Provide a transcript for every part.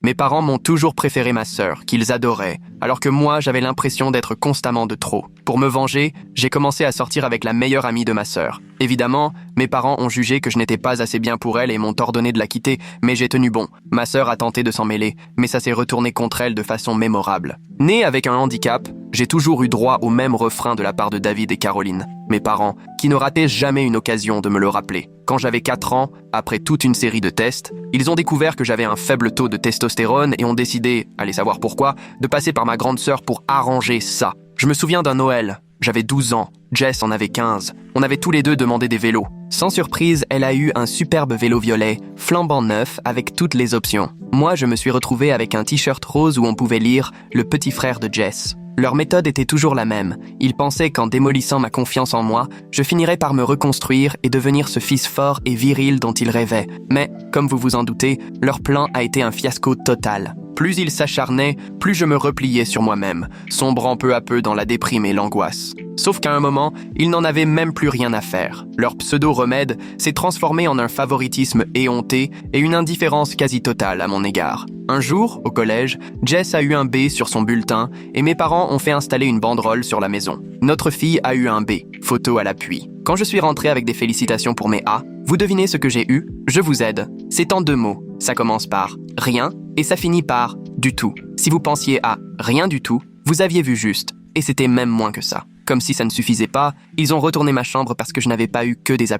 Mes parents m'ont toujours préféré ma sœur, qu'ils adoraient, alors que moi, j'avais l'impression d'être constamment de trop. Pour me venger, j'ai commencé à sortir avec la meilleure amie de ma sœur. Évidemment, mes parents ont jugé que je n'étais pas assez bien pour elle et m'ont ordonné de la quitter, mais j'ai tenu bon. Ma sœur a tenté de s'en mêler, mais ça s'est retourné contre elle de façon mémorable. Née avec un handicap, j'ai toujours eu droit au même refrain de la part de David et Caroline, mes parents, qui ne rataient jamais une occasion de me le rappeler. Quand j'avais 4 ans, après toute une série de tests, ils ont découvert que j'avais un faible taux de testostérone et ont décidé, allez savoir pourquoi, de passer par ma grande sœur pour arranger ça. Je me souviens d'un Noël. J'avais 12 ans, Jess en avait 15. On avait tous les deux demandé des vélos. Sans surprise, elle a eu un superbe vélo violet, flambant neuf, avec toutes les options. Moi, je me suis retrouvé avec un t-shirt rose où on pouvait lire « Le petit frère de Jess ». Leur méthode était toujours la même. Ils pensaient qu'en démolissant ma confiance en moi, je finirais par me reconstruire et devenir ce fils fort et viril dont ils rêvaient. Mais, comme vous vous en doutez, leur plan a été un fiasco total. Plus ils s'acharnaient, plus je me repliais sur moi-même, sombrant peu à peu dans la déprime et l'angoisse. Sauf qu'à un moment, ils n'en avaient même plus rien à faire. Leur pseudo-remède s'est transformé en un favoritisme éhonté et une indifférence quasi totale à mon égard. Un jour, au collège, Jess a eu un B sur son bulletin et mes parents ont fait installer une banderole sur la maison. Notre fille a eu un B, photo à l'appui. Quand je suis rentré avec des félicitations pour mes A, vous devinez ce que j'ai eu? Je vous aide. C'est en 2 mots. Ça commence par « rien » et ça finit par « du tout ». Si vous pensiez à « rien du tout », vous aviez vu juste. Et c'était même moins que ça. Comme si ça ne suffisait pas, ils ont retourné ma chambre parce que je n'avais pas eu que des A+.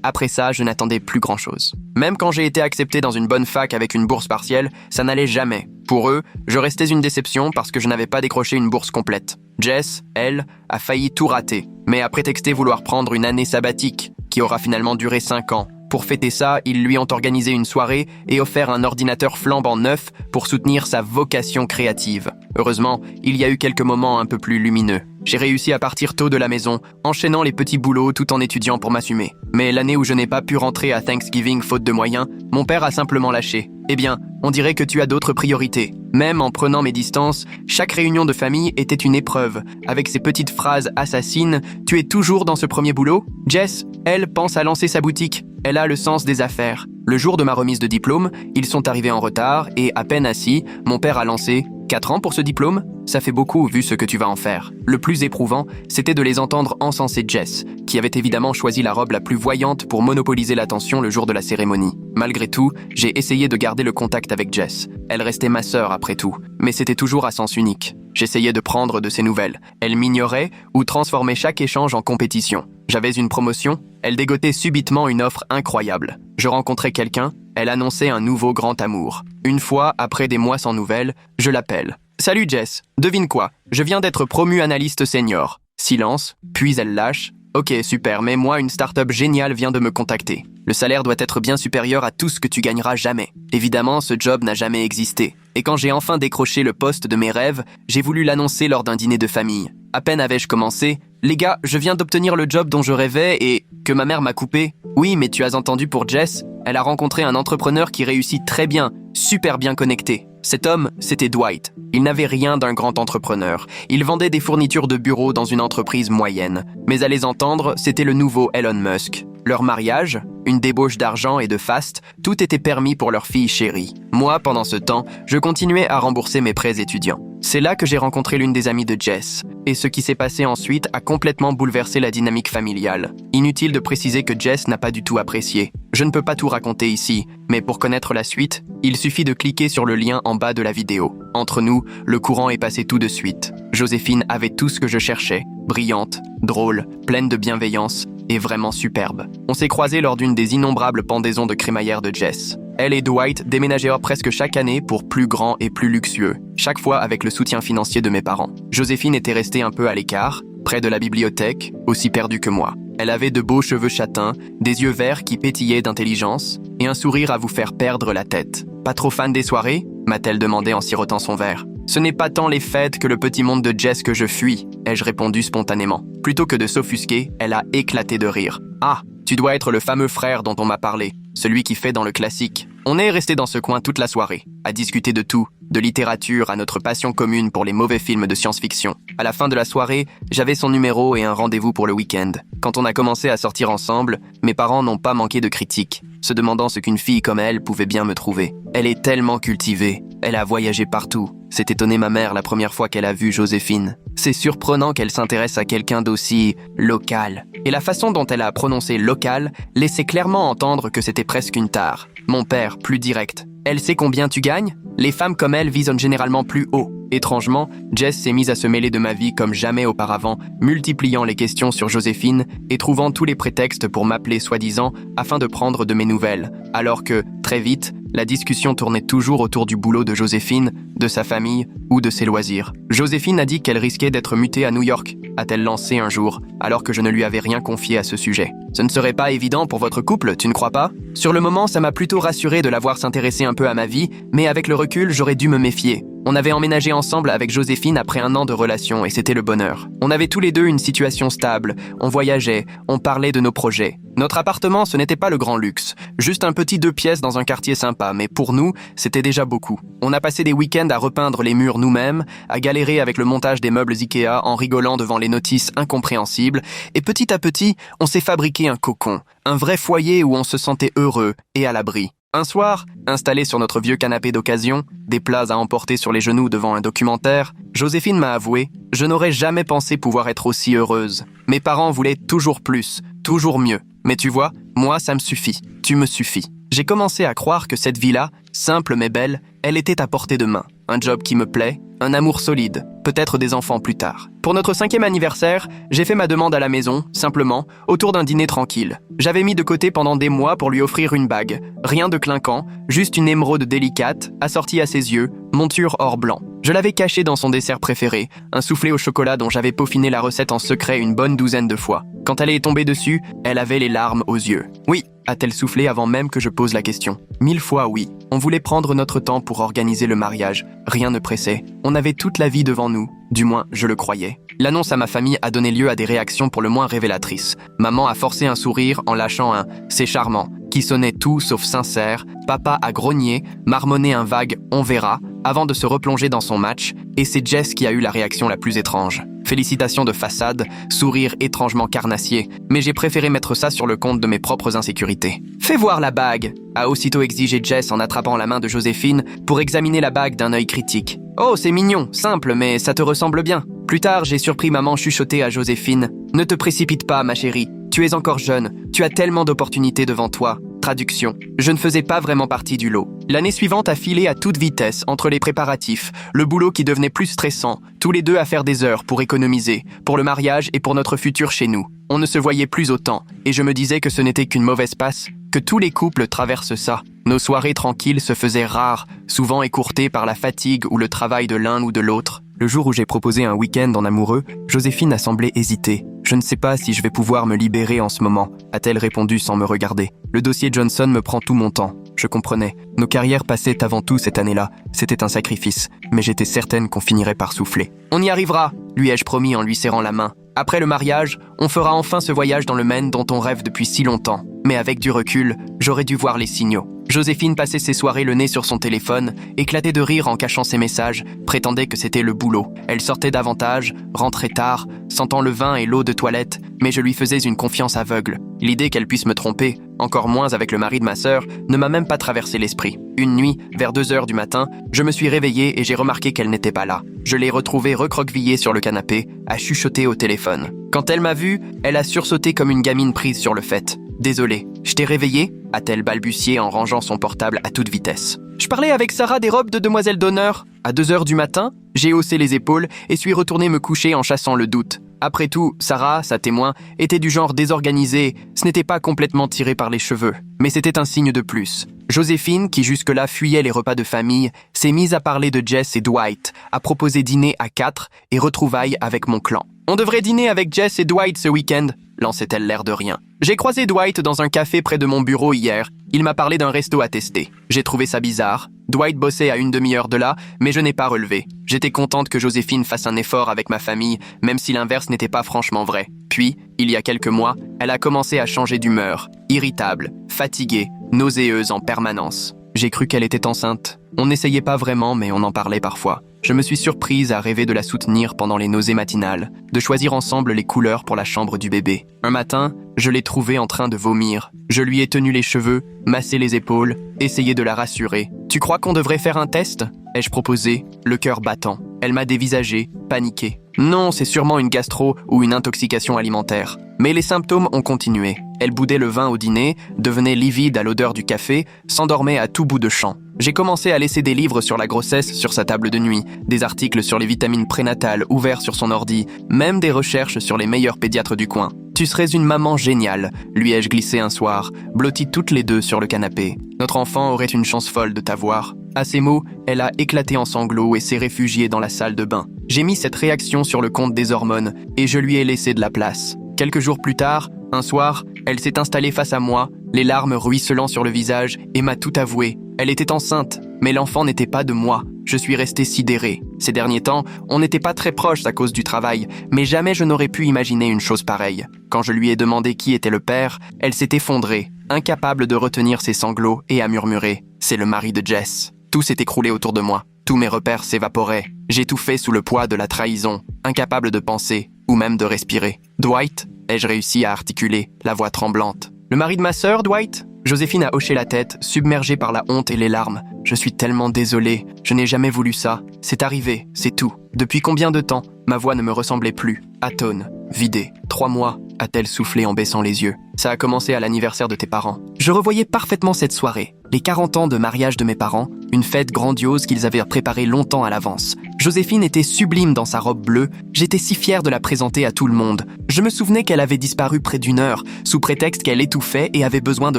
Après ça, je n'attendais plus grand-chose. Même quand j'ai été accepté dans une bonne fac avec une bourse partielle, ça n'allait jamais. Pour eux, je restais une déception parce que je n'avais pas décroché une bourse complète. Jess, elle, a failli tout rater, mais a prétexté vouloir prendre une année sabbatique, qui aura finalement duré 5 ans. Pour fêter ça, ils lui ont organisé une soirée et offert un ordinateur flambant neuf pour soutenir sa vocation créative. Heureusement, il y a eu quelques moments un peu plus lumineux. J'ai réussi à partir tôt de la maison, enchaînant les petits boulots tout en étudiant pour m'assumer. Mais l'année où je n'ai pas pu rentrer à Thanksgiving faute de moyens, mon père a simplement lâché. Eh bien, on dirait que tu as d'autres priorités. Même en prenant mes distances, chaque réunion de famille était une épreuve. Avec ces petites phrases assassines, « Tu es toujours dans ce premier boulot ?» Jess, elle, pense à lancer sa boutique. Elle a le sens des affaires. Le jour de ma remise de diplôme, ils sont arrivés en retard et, à peine assis, mon père a lancé « 4 ans pour ce diplôme ? Ça fait beaucoup vu ce que tu vas en faire. » Le plus éprouvant, c'était de les entendre encenser Jess, qui avait évidemment choisi la robe la plus voyante pour monopoliser l'attention le jour de la cérémonie. Malgré tout, j'ai essayé de garder le contact avec Jess. Elle restait ma sœur après tout, mais c'était toujours à sens unique. J'essayais de prendre de ses nouvelles. Elle m'ignorait ou transformait chaque échange en compétition. J'avais une promotion, elle dégotait subitement une offre incroyable. Je rencontrais quelqu'un, elle annonçait un nouveau grand amour. Une fois, après des mois sans nouvelles, je l'appelle. « Salut Jess, devine quoi? Je viens d'être promue analyste senior. » Silence, puis elle lâche. « Ok, super, mais moi, une start-up géniale vient de me contacter. Le salaire doit être bien supérieur à tout ce que tu gagneras jamais. Évidemment, ce job n'a jamais existé. Et quand j'ai enfin décroché le poste de mes rêves, j'ai voulu l'annoncer lors d'un dîner de famille. À peine avais-je commencé, « Les gars, je viens d'obtenir le job dont je rêvais et que ma mère m'a coupé. » « Oui, mais tu as entendu pour Jess? Elle a rencontré un entrepreneur qui réussit très bien, super bien connecté. Cet homme, c'était Dwight. Il n'avait rien d'un grand entrepreneur. Il vendait des fournitures de bureau dans une entreprise moyenne. Mais à les entendre, c'était le nouveau Elon Musk. Leur mariage, une débauche d'argent et de faste, tout était permis pour leur fille chérie. Moi, pendant ce temps, je continuais à rembourser mes prêts étudiants. C'est là que j'ai rencontré l'une des amies de Jess. Et ce qui s'est passé ensuite a complètement bouleversé la dynamique familiale. Inutile de préciser que Jess n'a pas du tout apprécié. Je ne peux pas tout raconter ici, mais pour connaître la suite, il suffit de cliquer sur le lien en bas de la vidéo. Entre nous, le courant est passé tout de suite. Joséphine avait tout ce que je cherchais. Brillante, drôle, pleine de bienveillance et vraiment superbe. On s'est croisés lors d'une des innombrables pendaisons de crémaillère de Jess. Elle et Dwight déménagèrent presque chaque année pour plus grand et plus luxueux, chaque fois avec le soutien financier de mes parents. Joséphine était restée un peu à l'écart, près de la bibliothèque, aussi perdue que moi. Elle avait de beaux cheveux châtains, des yeux verts qui pétillaient d'intelligence et un sourire à vous faire perdre la tête. « Pas trop fan des soirées ?» m'a-t-elle demandé en sirotant son verre. « Ce n'est pas tant les fêtes que le petit monde de Jess que je fuis », ai-je répondu spontanément. Plutôt que de s'offusquer, elle a éclaté de rire. « Ah, tu dois être le fameux frère dont on m'a parlé, celui qui fait dans le classique. » On est resté dans ce coin toute la soirée, à discuter de tout, de littérature à notre passion commune pour les mauvais films de science-fiction. À la fin de la soirée, j'avais son numéro et un rendez-vous pour le week-end. Quand on a commencé à sortir ensemble, mes parents n'ont pas manqué de critiques, se demandant ce qu'une fille comme elle pouvait bien me trouver. Elle est tellement cultivée, elle a voyagé partout. S'est étonnée ma mère la première fois qu'elle a vu Joséphine. C'est surprenant qu'elle s'intéresse à quelqu'un d'aussi local. Et la façon dont elle a prononcé local laissait clairement entendre que c'était presque une tare. Mon père, plus direct. Elle sait combien tu gagnes? Les femmes comme elle visent généralement plus haut. Étrangement, Jess s'est mise à se mêler de ma vie comme jamais auparavant, multipliant les questions sur Joséphine et trouvant tous les prétextes pour m'appeler soi-disant afin de prendre de mes nouvelles. Alors que, très vite, la discussion tournait toujours autour du boulot de Joséphine, de sa famille ou de ses loisirs. Joséphine a dit qu'elle risquait d'être mutée à New York, a-t-elle lancé un jour, alors que je ne lui avais rien confié à ce sujet. Ce ne serait pas évident pour votre couple, tu ne crois pas? Sur le moment, ça m'a plutôt rassuré de la voir s'intéresser un peu à ma vie, mais avec le recul, j'aurais dû me méfier. On avait emménagé ensemble avec Joséphine après 1 an de relation et c'était le bonheur. On avait tous les deux une situation stable, on voyageait, on parlait de nos projets. Notre appartement, ce n'était pas le grand luxe, juste un petit 2 pièces dans un quartier sympa, mais pour nous, c'était déjà beaucoup. On a passé des week-ends à repeindre les murs nous-mêmes, à galérer avec le montage des meubles Ikea en rigolant devant les notices incompréhensibles, et petit à petit, on s'est fabriqué un cocon, un vrai foyer où on se sentait heureux et à l'abri. Un soir, installé sur notre vieux canapé d'occasion, des plats à emporter sur les genoux devant un documentaire, Joséphine m'a avoué « Je n'aurais jamais pensé pouvoir être aussi heureuse. Mes parents voulaient toujours plus, toujours mieux. Mais tu vois, moi ça me suffit, tu me suffis. » J'ai commencé à croire que cette vie-là, simple mais belle, elle était à portée de main. Un job qui me plaît, un amour solide, peut-être des enfants plus tard. Pour notre 5e anniversaire, j'ai fait ma demande à la maison, simplement, autour d'un dîner tranquille. J'avais mis de côté pendant des mois pour lui offrir une bague. Rien de clinquant, juste une émeraude délicate, assortie à ses yeux, monture or blanc. Je l'avais cachée dans son dessert préféré, un soufflé au chocolat dont j'avais peaufiné la recette en secret une bonne douzaine de fois. Quand elle est tombée dessus, elle avait les larmes aux yeux. Oui, a-t-elle soufflé avant même que je pose la question. 1000 fois oui. On voulait prendre notre temps pour organiser le mariage. Rien ne pressait. On avait toute la vie devant nous. Du moins, je le croyais. L'annonce à ma famille a donné lieu à des réactions pour le moins révélatrices. Maman a forcé un sourire en lâchant un « c'est charmant » qui sonnait tout sauf sincère. Papa a grogné, marmonné un vague « on verra » avant de se replonger dans son match, et c'est Jess qui a eu la réaction la plus étrange. Félicitations de façade, sourire étrangement carnassier, mais j'ai préféré mettre ça sur le compte de mes propres insécurités. « Fais voir la bague !» a aussitôt exigé Jess en attrapant la main de Joséphine pour examiner la bague d'un œil critique. « Oh, c'est mignon, simple, mais ça te ressemble bien. » Plus tard, j'ai surpris maman chuchoter à Joséphine. « Ne te précipite pas, ma chérie. Tu es encore jeune. Tu as tellement d'opportunités devant toi. » Traduction. Je ne faisais pas vraiment partie du lot. L'année suivante a filé à toute vitesse entre les préparatifs, le boulot qui devenait plus stressant, tous les deux à faire des heures pour économiser, pour le mariage et pour notre futur chez nous. On ne se voyait plus autant, et je me disais que ce n'était qu'une mauvaise passe, que tous les couples traversent ça. Nos soirées tranquilles se faisaient rares, souvent écourtées par la fatigue ou le travail de l'un ou de l'autre. Le jour où j'ai proposé un week-end en amoureux, Joséphine a semblé hésiter. « Je ne sais pas si je vais pouvoir me libérer en ce moment », a-t-elle répondu sans me regarder. « Le dossier Johnson me prend tout mon temps. » Je comprenais. Nos carrières passaient avant tout cette année-là. C'était un sacrifice, mais j'étais certaine qu'on finirait par souffler. « On y arrivera », lui ai-je promis en lui serrant la main. Après le mariage, on fera enfin ce voyage dans le Maine dont on rêve depuis si longtemps. Mais avec du recul, j'aurais dû voir les signaux. Joséphine passait ses soirées le nez sur son téléphone, éclatait de rire en cachant ses messages, prétendait que c'était le boulot. Elle sortait davantage, rentrait tard, sentant le vin et l'eau de toilette, mais je lui faisais une confiance aveugle. L'idée qu'elle puisse me tromper, encore moins avec le mari de ma sœur, ne m'a même pas traversé l'esprit. Une nuit, vers 2h du matin, je me suis réveillé et j'ai remarqué qu'elle n'était pas là. Je l'ai retrouvée recroquevillée sur le canapé, à chuchoter au téléphone. Quand elle m'a vu, elle a sursauté comme une gamine prise sur le fait. « Désolée, je t'ai réveillé ?» a-t-elle balbutié en rangeant son portable à toute vitesse. Je parlais avec Sarah des robes de demoiselle d'honneur. À 2h du matin, j'ai haussé les épaules et suis retourné me coucher en chassant le doute. Après tout, Sarah, sa témoin, était du genre désorganisé, ce n'était pas complètement tiré par les cheveux, mais c'était un signe de plus. Joséphine, qui jusque-là fuyait les repas de famille, s'est mise à parler de Jess et Dwight, a proposé dîner à 4 et retrouvailles avec mon clan. « On devrait dîner avec Jess et Dwight ce week-end », lançait-elle l'air de rien. J'ai croisé Dwight dans un café près de mon bureau hier. Il m'a parlé d'un resto à tester. J'ai trouvé ça bizarre. Dwight bossait à une demi-heure de là, mais je n'ai pas relevé. J'étais contente que Joséphine fasse un effort avec ma famille, même si l'inverse n'était pas franchement vrai. Puis, il y a quelques mois, elle a commencé à changer d'humeur. Irritable, fatiguée, nauséeuse en permanence. J'ai cru qu'elle était enceinte. On n'essayait pas vraiment, mais on en parlait parfois. Je me suis surprise à rêver de la soutenir pendant les nausées matinales, de choisir ensemble les couleurs pour la chambre du bébé. Un matin, je l'ai trouvée en train de vomir. Je lui ai tenu les cheveux, massé les épaules, essayé de la rassurer. « Tu crois qu'on devrait faire un test ?» ai-je proposé, le cœur battant. Elle m'a dévisagé, paniqué. Non, c'est sûrement une gastro ou une intoxication alimentaire. Mais les symptômes ont continué. Elle boudait le vin au dîner, devenait livide à l'odeur du café, s'endormait à tout bout de champ. J'ai commencé à laisser des livres sur la grossesse sur sa table de nuit, des articles sur les vitamines prénatales ouverts sur son ordi, même des recherches sur les meilleurs pédiatres du coin. « Tu serais une maman géniale », lui ai-je glissé un soir, blottis toutes les deux sur le canapé. « Notre enfant aurait une chance folle de t'avoir. » À ces mots, elle a éclaté en sanglots et s'est réfugiée dans la salle de bain. J'ai mis cette réaction sur le compte des hormones et je lui ai laissé de la place. Quelques jours plus tard, un soir, elle s'est installée face à moi, les larmes ruisselant sur le visage, et m'a tout avoué. Elle était enceinte, mais l'enfant n'était pas de moi. Je suis resté sidéré. Ces derniers temps, on n'était pas très proches à cause du travail, mais jamais je n'aurais pu imaginer une chose pareille. Quand je lui ai demandé qui était le père, elle s'est effondrée, incapable de retenir ses sanglots et a murmuré « C'est le mari de Jess ». Tout s'est écroulé autour de moi. Tous mes repères s'évaporaient. J'étouffais sous le poids de la trahison, incapable de penser ou même de respirer. « Dwight ?» ai-je réussi à articuler, la voix tremblante. « Le mari de ma sœur, Dwight ?» Joséphine a hoché la tête, submergée par la honte et les larmes. « Je suis tellement désolée, je n'ai jamais voulu ça. C'est arrivé, c'est tout. Depuis combien de temps ? » Ma voix ne me ressemblait plus. Atone, vidée. 3 mois, a-t-elle soufflé en baissant les yeux. Ça a commencé à l'anniversaire de tes parents. Je revoyais parfaitement cette soirée. Les 40 ans de mariage de mes parents, une fête grandiose qu'ils avaient préparée longtemps à l'avance. Joséphine était sublime dans sa robe bleue, j'étais si fier de la présenter à tout le monde. Je me souvenais qu'elle avait disparu près d'1 heure, sous prétexte qu'elle étouffait et avait besoin de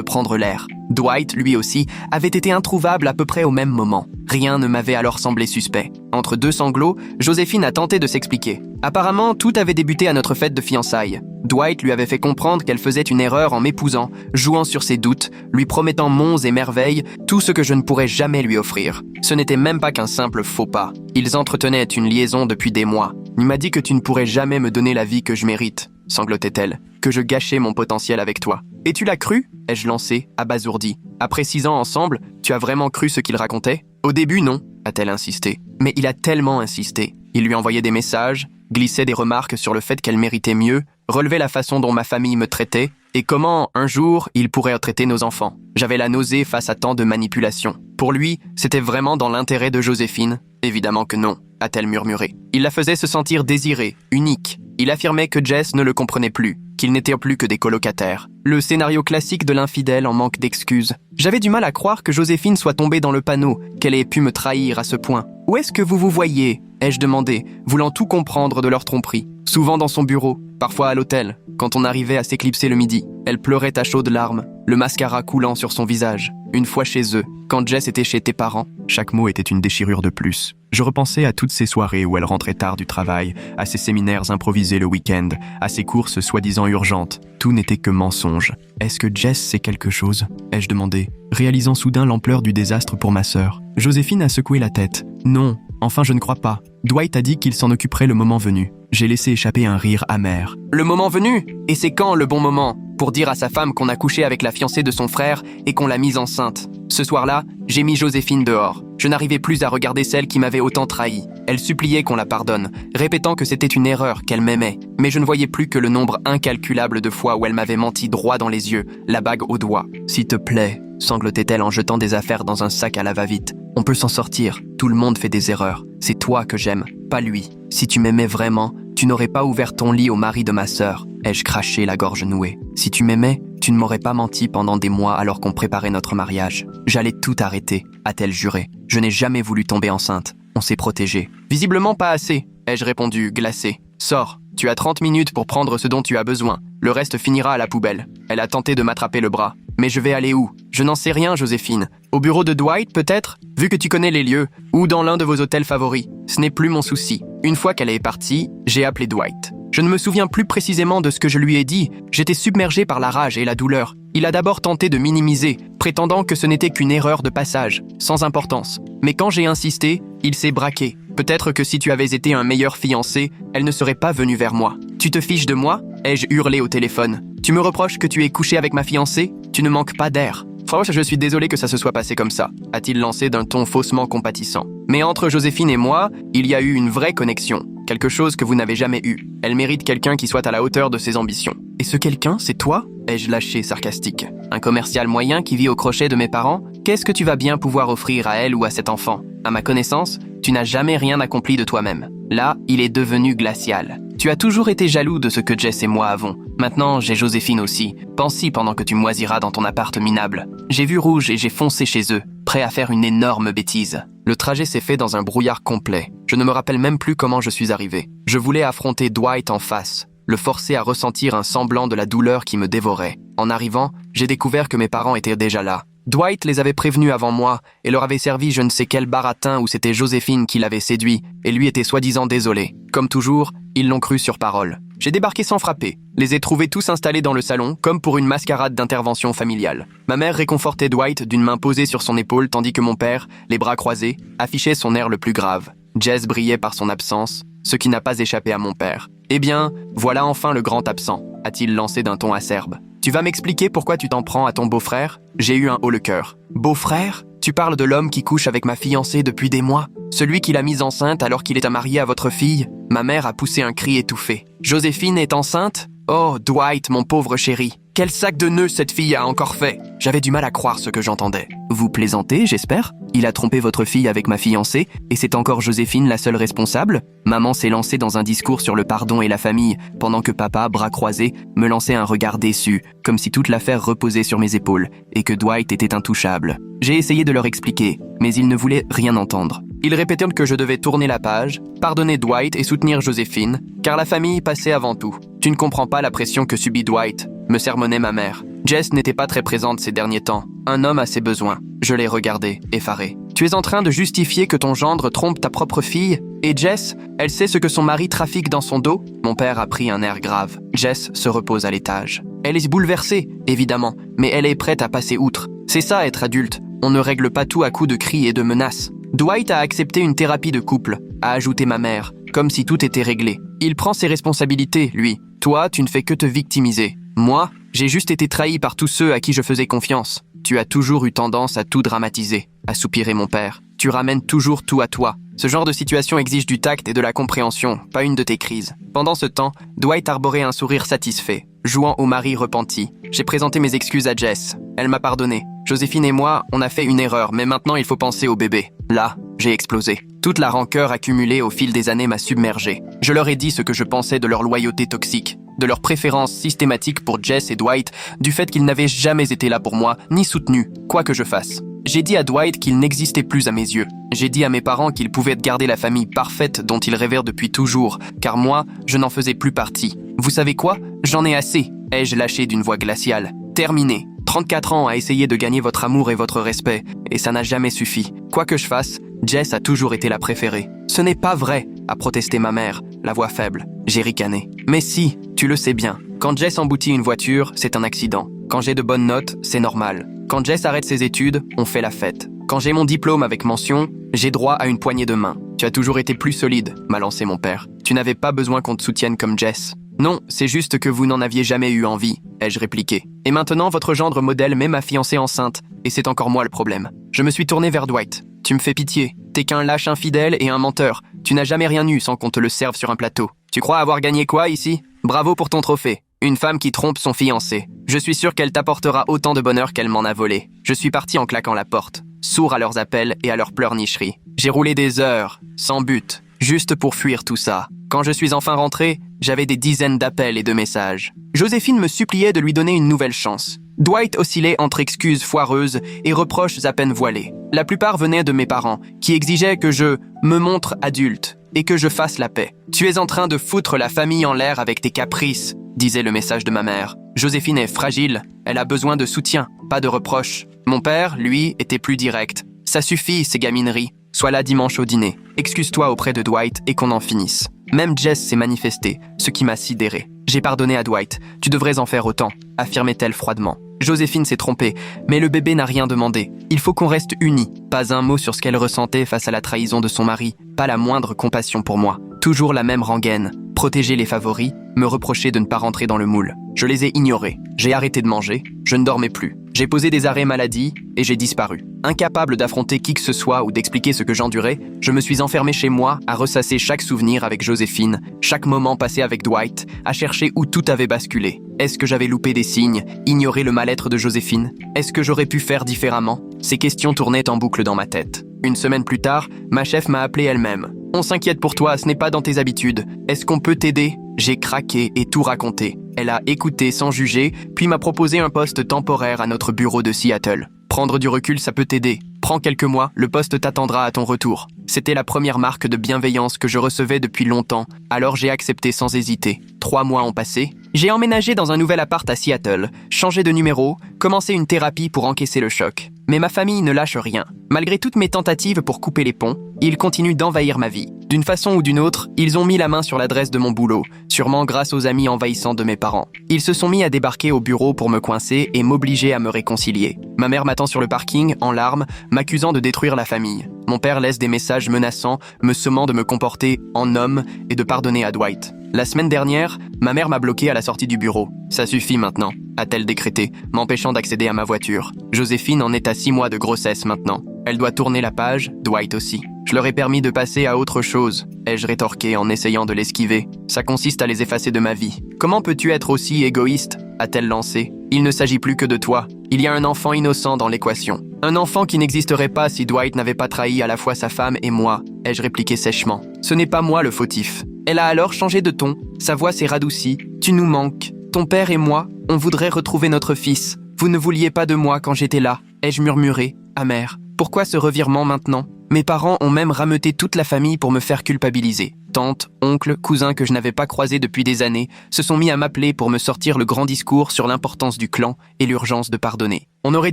prendre l'air. Dwight, lui aussi, avait été introuvable à peu près au même moment. Rien ne m'avait alors semblé suspect. Entre 2 sanglots, Joséphine a tenté de s'expliquer. Apparemment, tout avait débuté à notre fête de fiançailles. Dwight lui avait fait comprendre qu'elle faisait une erreur en m'épousant, jouant sur ses doutes, lui promettant monts et merveilles, tout ce que je ne pourrais jamais lui offrir. Ce n'était même pas qu'un simple faux pas. Ils entretenaient une liaison depuis des mois. Il m'a dit que tu ne pourrais jamais me donner la vie que je mérite, sanglotait-elle, que je gâchais mon potentiel avec toi. Et tu l'as cru ? Ai-je lancé, abasourdi. Après 6 ans ensemble, tu as vraiment cru ce qu'il racontait ? Au début, non, a-t-elle insisté. Mais il a tellement insisté. Il lui envoyait des messages, glissait des remarques sur le fait qu'elle méritait mieux, relevait la façon dont ma famille me traitait, et comment, un jour, il pourrait traiter nos enfants. J'avais la nausée face à tant de manipulations. Pour lui, c'était vraiment dans l'intérêt de Joséphine ? Évidemment que non, a-t-elle murmuré. Il la faisait se sentir désirée, unique. Il affirmait que Jess ne le comprenait plus, qu'ils n'étaient plus que des colocataires. Le scénario classique de l'infidèle en manque d'excuses. J'avais du mal à croire que Joséphine soit tombée dans le panneau, qu'elle ait pu me trahir à ce point. « Où est-ce que vous vous voyez ?» ai-je demandé, voulant tout comprendre de leur tromperie. Souvent dans son bureau, parfois à l'hôtel, quand on arrivait à s'éclipser le midi. Elle pleurait à chaudes larmes, le mascara coulant sur son visage. Une fois chez eux, quand Jess était chez tes parents, chaque mot était une déchirure de plus. Je repensais à toutes ces soirées où elle rentrait tard du travail, à ses séminaires improvisés le week-end, à ses courses soi-disant urgentes. Tout n'était que mensonge. « Est-ce que Jess sait quelque chose ?» ai-je demandé, réalisant soudain l'ampleur du désastre pour ma sœur. Joséphine a secoué la tête. « Non, enfin je ne crois pas. Dwight a dit qu'il s'en occuperait le moment venu. » J'ai laissé échapper un rire amer. « Le moment venu ? Et c'est quand le bon moment ? Pour dire à sa femme qu'on a couché avec la fiancée de son frère et qu'on l'a mise enceinte. Ce soir-là, j'ai mis Joséphine dehors. Je n'arrivais plus à regarder celle qui m'avait autant trahi. Elle suppliait qu'on la pardonne, répétant que c'était une erreur, qu'elle m'aimait. Mais je ne voyais plus que le nombre incalculable de fois où elle m'avait menti droit dans les yeux, la bague au doigt. « S'il te plaît », sanglotait-elle en jetant des affaires dans un sac à la va-vite. « On peut s'en sortir. Tout le monde fait des erreurs. C'est toi que j'aime, pas lui. Si tu m'aimais vraiment, tu n'aurais pas ouvert ton lit au mari de ma sœur. » ai-je craché la gorge nouée. « Si tu m'aimais, tu ne m'aurais pas menti pendant des mois alors qu'on préparait notre mariage. J'allais tout arrêter, a-t-elle juré. Je n'ai jamais voulu tomber enceinte. On s'est protégé. »« Visiblement pas assez, » ai-je répondu, glacé. « Sors, tu as 30 minutes pour prendre ce dont tu as besoin. Le reste finira à la poubelle. » Elle a tenté de m'attraper le bras. « Mais je vais aller où ? Je n'en sais rien, Joséphine. Au bureau de Dwight, peut-être ? Vu que tu connais les lieux. Ou dans l'un de vos hôtels favoris. Ce n'est plus mon souci. » Une fois qu'elle est partie, j'ai appelé Dwight. Je ne me souviens plus précisément de ce que je lui ai dit. J'étais submergé par la rage et la douleur. Il a d'abord tenté de minimiser, prétendant que ce n'était qu'une erreur de passage, sans importance. Mais quand j'ai insisté, il s'est braqué. Peut-être que si tu avais été un meilleur fiancé, elle ne serait pas venue vers moi. « Tu te fiches de moi ?» ai-je hurlé au téléphone. « Tu me reproches que tu aies couché avec ma fiancée ? Tu ne manques pas d'air. » Franchement, je suis désolé que ça se soit passé comme ça, a-t-il lancé d'un ton faussement compatissant. Mais entre Joséphine et moi, il y a eu une vraie connexion. Quelque chose que vous n'avez jamais eu. Elle mérite quelqu'un qui soit à la hauteur de ses ambitions. Et ce quelqu'un, c'est toi ? Ai-je lâché sarcastique. Un commercial moyen qui vit au crochet de mes parents ? Qu'est-ce que tu vas bien pouvoir offrir à elle ou à cet enfant ? À ma connaissance, tu n'as jamais rien accompli de toi-même. Là, il est devenu glacial. Tu as toujours été jaloux de ce que Jess et moi avons. Maintenant, j'ai Joséphine aussi. Pense-y pendant que tu moisiras dans ton appart minable. J'ai vu rouge et j'ai foncé chez eux, prêt à faire une énorme bêtise. Le trajet s'est fait dans un brouillard complet. Je ne me rappelle même plus comment je suis arrivé. Je voulais affronter Dwight en face, le forcer à ressentir un semblant de la douleur qui me dévorait. En arrivant, j'ai découvert que mes parents étaient déjà là. Dwight les avait prévenus avant moi et leur avait servi je ne sais quel baratin où c'était Joséphine qui l'avait séduit et lui était soi-disant désolé. Comme toujours, ils l'ont cru sur parole. J'ai débarqué sans frapper, les ai trouvés tous installés dans le salon comme pour une mascarade d'intervention familiale. Ma mère réconfortait Dwight d'une main posée sur son épaule tandis que mon père, les bras croisés, affichait son air le plus grave. Jess brillait par son absence, ce qui n'a pas échappé à mon père. « Eh bien, voilà enfin le grand absent », a-t-il lancé d'un ton acerbe. « Tu vas m'expliquer pourquoi tu t'en prends à ton beau-frère ?» J'ai eu un haut le cœur. « Beau-frère ? Tu parles de l'homme qui couche avec ma fiancée depuis des mois ? Celui qui l'a mise enceinte alors qu'il est marié à votre fille ?» Ma mère a poussé un cri étouffé. « Joséphine est enceinte ? Oh, Dwight, mon pauvre chéri. Quel sac de nœuds cette fille a encore fait ?» J'avais du mal à croire ce que j'entendais. « Vous plaisantez, j'espère ? Il a trompé votre fille avec ma fiancée et c'est encore Joséphine la seule responsable ?» Maman s'est lancée dans un discours sur le pardon et la famille, pendant que papa, bras croisés, me lançait un regard déçu, comme si toute l'affaire reposait sur mes épaules et que Dwight était intouchable. J'ai essayé de leur expliquer, mais ils ne voulaient rien entendre. Ils répétaient que je devais tourner la page, pardonner Dwight et soutenir Joséphine, car la famille passait avant tout. « Tu ne comprends pas la pression que subit Dwight », me sermonnait ma mère. Jess n'était pas très présente ces derniers temps. Un homme a ses besoins. Je l'ai regardé, effaré. « Tu es en train de justifier que ton gendre trompe ta propre fille ? Et Jess, elle sait ce que son mari trafique dans son dos ?» Mon père a pris un air grave. Jess se repose à l'étage. Elle est bouleversée, évidemment, mais elle est prête à passer outre. C'est ça être adulte. On ne règle pas tout à coups de cris et de menaces. Dwight a accepté une thérapie de couple, a ajouté ma mère, comme si tout était réglé. Il prend ses responsabilités, lui. Toi, tu ne fais que te victimiser. Moi, j'ai juste été trahi par tous ceux à qui je faisais confiance. Tu as toujours eu tendance à tout dramatiser, a soupiré mon père. Tu ramènes toujours tout à toi. Ce genre de situation exige du tact et de la compréhension, pas une de tes crises. Pendant ce temps, Dwight arborait un sourire satisfait, jouant au mari repenti. J'ai présenté mes excuses à Jess. Elle m'a pardonné. Joséphine et moi, on a fait une erreur, mais maintenant il faut penser au bébé. Là, j'ai explosé. Toute la rancœur accumulée au fil des années m'a submergé. Je leur ai dit ce que je pensais de leur loyauté toxique, de leur préférence systématique pour Jess et Dwight, du fait qu'ils n'avaient jamais été là pour moi, ni soutenu, quoi que je fasse. J'ai dit à Dwight qu'il n'existait plus à mes yeux. J'ai dit à mes parents qu'ils pouvaient garder la famille parfaite dont ils rêvèrent depuis toujours, car moi, je n'en faisais plus partie. Vous savez quoi ? J'en ai assez, ai-je lâché d'une voix glaciale. Terminé. 34 ans à essayer de gagner votre amour et votre respect, et ça n'a jamais suffi. Quoi que je fasse, Jess a toujours été la préférée. Ce n'est pas vrai, a protesté ma mère, la voix faible. J'ai ricané. Mais si, tu le sais bien. Quand Jess emboutit une voiture, c'est un accident. Quand j'ai de bonnes notes, c'est normal. Quand Jess arrête ses études, on fait la fête. Quand j'ai mon diplôme avec mention, j'ai droit à une poignée de main. Tu as toujours été plus solide, m'a lancé mon père. Tu n'avais pas besoin qu'on te soutienne comme Jess. Non, c'est juste que vous n'en aviez jamais eu envie, ai-je répliqué. Et maintenant, votre gendre modèle met ma fiancée enceinte, et c'est encore moi le problème. Je me suis tourné vers Dwight. Tu me fais pitié. T'es qu'un lâche infidèle et un menteur. Tu n'as jamais rien eu sans qu'on te le serve sur un plateau. Tu crois avoir gagné quoi ici ? Bravo pour ton trophée. Une femme qui trompe son fiancé. Je suis sûr qu'elle t'apportera autant de bonheur qu'elle m'en a volé. Je suis parti en claquant la porte, sourd à leurs appels et à leurs pleurnicheries. J'ai roulé des heures, sans but, juste pour fuir tout ça. Quand je suis enfin rentré, j'avais des dizaines d'appels et de messages. Joséphine me suppliait de lui donner une nouvelle chance. Dwight oscillait entre excuses foireuses et reproches à peine voilés. La plupart venaient de mes parents, qui exigeaient que je me montre adulte et que je fasse la paix. « Tu es en train de foutre la famille en l'air avec tes caprices », disait le message de ma mère. Joséphine est fragile, elle a besoin de soutien, pas de reproches. Mon père, lui, était plus direct. « Ça suffit, ces gamineries. Sois là dimanche au dîner. Excuse-toi auprès de Dwight et qu'on en finisse. » Même Jess s'est manifestée, ce qui m'a sidéré. « J'ai pardonné à Dwight. Tu devrais en faire autant », affirmait-elle froidement. Joséphine s'est trompée, mais le bébé n'a rien demandé. Il faut qu'on reste unis. Pas un mot sur ce qu'elle ressentait face à la trahison de son mari, pas la moindre compassion pour moi. Toujours la même rengaine, protéger les favoris, me reprocher de ne pas rentrer dans le moule. Je les ai ignorés. J'ai arrêté de manger, je ne dormais plus. J'ai posé des arrêts maladie et j'ai disparu. Incapable d'affronter qui que ce soit ou d'expliquer ce que j'endurais, je me suis enfermé chez moi à ressasser chaque souvenir avec Joséphine, chaque moment passé avec Dwight, à chercher où tout avait basculé. Est-ce que j'avais loupé des signes, ignoré le mal-être de Joséphine? Est-ce que j'aurais pu faire différemment? Ces questions tournaient en boucle dans ma tête. Une semaine plus tard, ma chef m'a appelé elle-même. « On s'inquiète pour toi, ce n'est pas dans tes habitudes. Est-ce qu'on peut t'aider ?» J'ai craqué et tout raconté. Elle a écouté sans juger, puis m'a proposé un poste temporaire à notre bureau de Seattle. Prendre du recul, ça peut t'aider. Prends quelques mois, le poste t'attendra à ton retour. C'était la première marque de bienveillance que je recevais depuis longtemps, alors j'ai accepté sans hésiter. 3 mois ont passé. J'ai emménagé dans un nouvel appart à Seattle, changé de numéro, commencé une thérapie pour encaisser le choc. Mais ma famille ne lâche rien. Malgré toutes mes tentatives pour couper les ponts, ils continuent d'envahir ma vie. D'une façon ou d'une autre, ils ont mis la main sur l'adresse de mon boulot, sûrement grâce aux amis envahissants de mes parents. Ils se sont mis à débarquer au bureau pour me coincer et m'obliger à me réconcilier. Ma mère m'attend sur le parking, en larmes, m'accusant de détruire la famille. Mon père laisse des messages menaçants, me sommant de me comporter en homme et de pardonner à Dwight. La semaine dernière, ma mère m'a bloqué à la sortie du bureau. « Ça suffit maintenant », a-t-elle décrété, m'empêchant d'accéder à ma voiture. Joséphine en est à 6 mois de grossesse maintenant. Elle doit tourner la page, Dwight aussi. Je leur ai permis de passer à autre chose, ai-je rétorqué en essayant de l'esquiver. Ça consiste à les effacer de ma vie. Comment peux-tu être aussi égoïste, a-t-elle lancé. Il ne s'agit plus que de toi. Il y a un enfant innocent dans l'équation. Un enfant qui n'existerait pas si Dwight n'avait pas trahi à la fois sa femme et moi, ai-je répliqué sèchement. Ce n'est pas moi le fautif. Elle a alors changé de ton. Sa voix s'est radoucie. Tu nous manques. Ton père et moi, on voudrait retrouver notre fils. Vous ne vouliez pas de moi quand j'étais là, ai-je murmuré, amer. Pourquoi ce revirement maintenant? Mes parents ont même rameuté toute la famille pour me faire culpabiliser. Tante, oncle, cousin que je n'avais pas croisés depuis des années se sont mis à m'appeler pour me sortir le grand discours sur l'importance du clan et l'urgence de pardonner. On aurait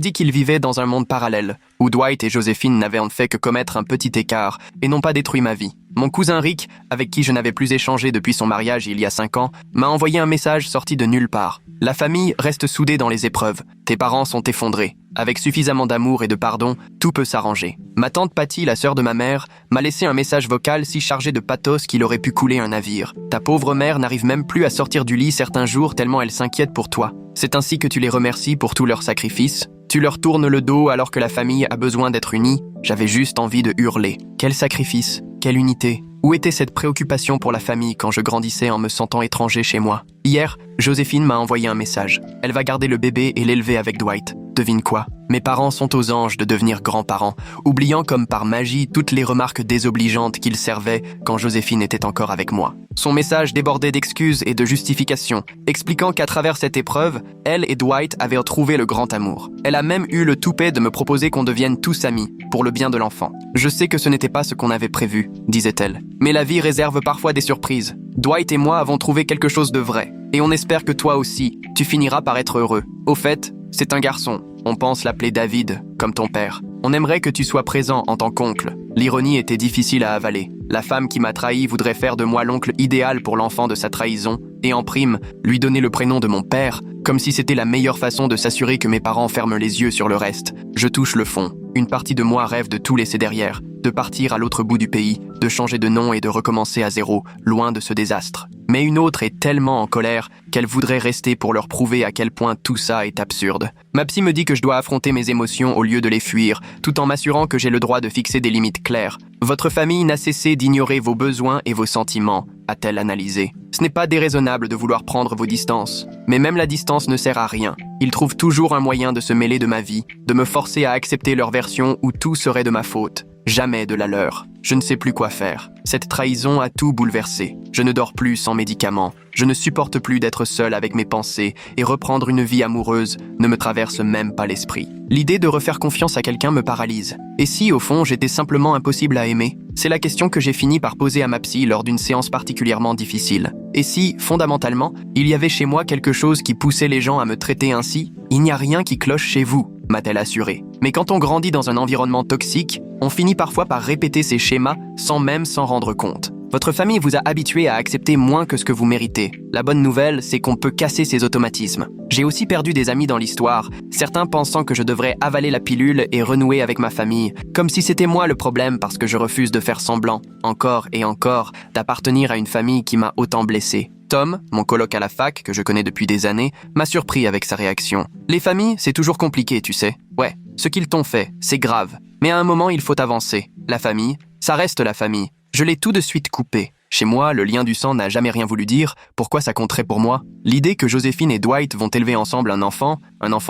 dit qu'ils vivaient dans un monde parallèle, où Dwight et Joséphine n'avaient en fait que commettre un petit écart et n'ont pas détruit ma vie. Mon cousin Rick, avec qui je n'avais plus échangé depuis son mariage il y a 5 ans, m'a envoyé un message sorti de nulle part. La famille reste soudée dans les épreuves. Tes parents sont effondrés. Avec suffisamment d'amour et de pardon, tout peut s'arranger. Ma tante Patty, la sœur de ma mère, m'a laissé un message vocal si chargé de pathos qu'il aurait pu couler un navire. Ta pauvre mère n'arrive même plus à sortir du lit certains jours tellement elle s'inquiète pour toi. C'est ainsi que tu les remercies pour tous leurs sacrifices. Tu leur tournes le dos alors que la famille a besoin d'être unie. J'avais juste envie de hurler. Quel sacrifice, quelle unité. Où était cette préoccupation pour la famille quand je grandissais en me sentant étranger chez moi? Hier, Joséphine m'a envoyé un message. Elle va garder le bébé et l'élever avec Dwight. Devine quoi? Mes parents sont aux anges de devenir grands-parents, oubliant comme par magie toutes les remarques désobligeantes qu'ils servaient quand Joséphine était encore avec moi. Son message débordait d'excuses et de justifications, expliquant qu'à travers cette épreuve, elle et Dwight avaient trouvé le grand amour. Elle a même eu le toupet de me proposer qu'on devienne tous amis, pour le bien de l'enfant. Je sais que ce n'était pas ce qu'on avait prévu, disait-elle. Mais la vie réserve parfois des surprises. Dwight et moi avons trouvé quelque chose de vrai. Et on espère que toi aussi, tu finiras par être heureux. Au fait, c'est un garçon. On pense l'appeler David, comme ton père. On aimerait que tu sois présent en tant qu'oncle. L'ironie était difficile à avaler. La femme qui m'a trahi voudrait faire de moi l'oncle idéal pour l'enfant de sa trahison, et en prime, lui donner le prénom de mon père, comme si c'était la meilleure façon de s'assurer que mes parents ferment les yeux sur le reste. Je touche le fond. Une partie de moi rêve de tout laisser derrière, de partir à l'autre bout du pays, de changer de nom et de recommencer à zéro, loin de ce désastre. Mais une autre est tellement en colère qu'elle voudrait rester pour leur prouver à quel point tout ça est absurde. Ma psy me dit que je dois affronter mes émotions au lieu de les fuir, tout en m'assurant que j'ai le droit de fixer des limites claires. Votre famille n'a cessé d'ignorer vos besoins et vos sentiments, a-t-elle analysé. Ce n'est pas déraisonnable de vouloir prendre vos distances, mais même la distance ne sert à rien. Ils trouvent toujours un moyen de se mêler de ma vie, de me forcer à accepter leur version où tout serait de ma faute. Jamais de la leur. Je ne sais plus quoi faire. Cette trahison a tout bouleversé. Je ne dors plus sans médicaments. Je ne supporte plus d'être seul avec mes pensées et reprendre une vie amoureuse ne me traverse même pas l'esprit. L'idée de refaire confiance à quelqu'un me paralyse. Et si, au fond, j'étais simplement impossible à aimer? C'est la question que j'ai fini par poser à ma psy lors d'une séance particulièrement difficile. Et si, fondamentalement, il y avait chez moi quelque chose qui poussait les gens à me traiter ainsi? Il n'y a rien qui cloche chez vous, m'a-t-elle assuré. Mais quand on grandit dans un environnement toxique, on finit parfois par répéter ces schémas sans même s'en rendre compte. Votre famille vous a habitué à accepter moins que ce que vous méritez. La bonne nouvelle, c'est qu'on peut casser ces automatismes. J'ai aussi perdu des amis dans l'histoire, certains pensant que je devrais avaler la pilule et renouer avec ma famille, comme si c'était moi le problème parce que je refuse de faire semblant, encore et encore, d'appartenir à une famille qui m'a autant blessé. Tom, mon coloc à la fac, que je connais depuis des années, m'a surpris avec sa réaction. Les familles, c'est toujours compliqué, tu sais. Ouais, ce qu'ils t'ont fait, c'est grave. Mais à un moment, il faut avancer. La famille, ça reste la famille. Je l'ai tout de suite coupé. Chez moi, le lien du sang n'a jamais rien voulu dire. Pourquoi ça compterait pour moi? L'idée que Joséphine et Dwight vont élever ensemble un enfant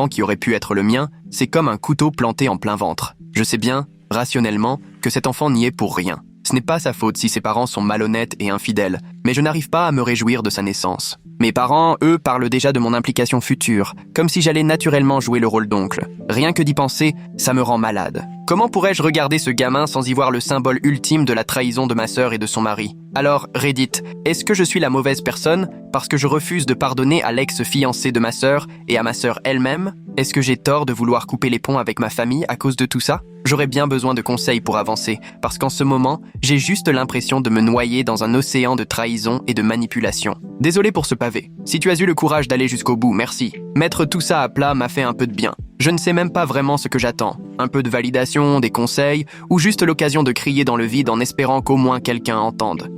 qui aurait pu être le mien, c'est comme un couteau planté en plein ventre. Je sais bien, rationnellement, que cet enfant n'y est pour rien. Ce n'est pas sa faute si ses parents sont malhonnêtes et infidèles, mais je n'arrive pas à me réjouir de sa naissance. Mes parents, eux, parlent déjà de mon implication future, comme si j'allais naturellement jouer le rôle d'oncle. Rien que d'y penser, ça me rend malade. Comment pourrais-je regarder ce gamin sans y voir le symbole ultime de la trahison de ma sœur et de son mari? Alors, Reddit, est-ce que je suis la mauvaise personne parce que je refuse de pardonner à l'ex-fiancé de ma sœur et à ma sœur elle-même? Est-ce que j'ai tort de vouloir couper les ponts avec ma famille à cause de tout ça? J'aurais bien besoin de conseils pour avancer, parce qu'en ce moment, j'ai juste l'impression de me noyer dans un océan de trahison et de manipulation. Désolé pour ce pavé. Si tu as eu le courage d'aller jusqu'au bout, merci. Mettre tout ça à plat m'a fait un peu de bien. Je ne sais même pas vraiment ce que j'attends. Un peu de validation, des conseils, ou juste l'occasion de crier dans le vide en espérant qu'au moins quelqu'un entende.